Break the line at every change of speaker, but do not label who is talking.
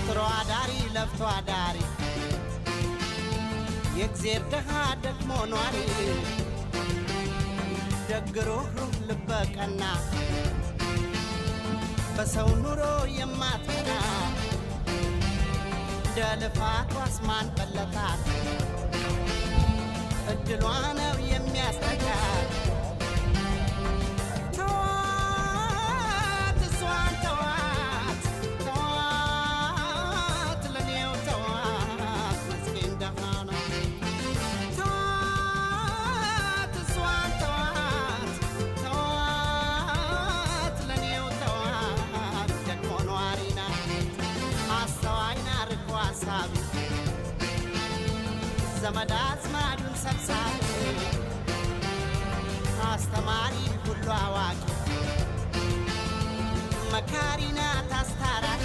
ጥሮ አዳሪ ለፍቶ አዳሪ የእግዚአብሔር ደሃ ደክሞ ኗሪ ደግሮህ ልበቀና በሰው ኑሮ የማትቀና ደልፋት ዋስማን በለጣት እድሏ ነው የሚያስጠጋት ተዋት እሷን ተዋት ተዋት ለኔው ተዋት መስኪን ደሃ ነው ተዋት እሷን ተዋት ተዋት ለኔው ተዋት ደግሞ ኗሪ ናት አስተዋይና ርቆ አሳቢ ዘመድ አዝማዱን ሰብሳቢ አስተማሪ ሁሉ አዋቂ መካሪ ናት አስታራቂ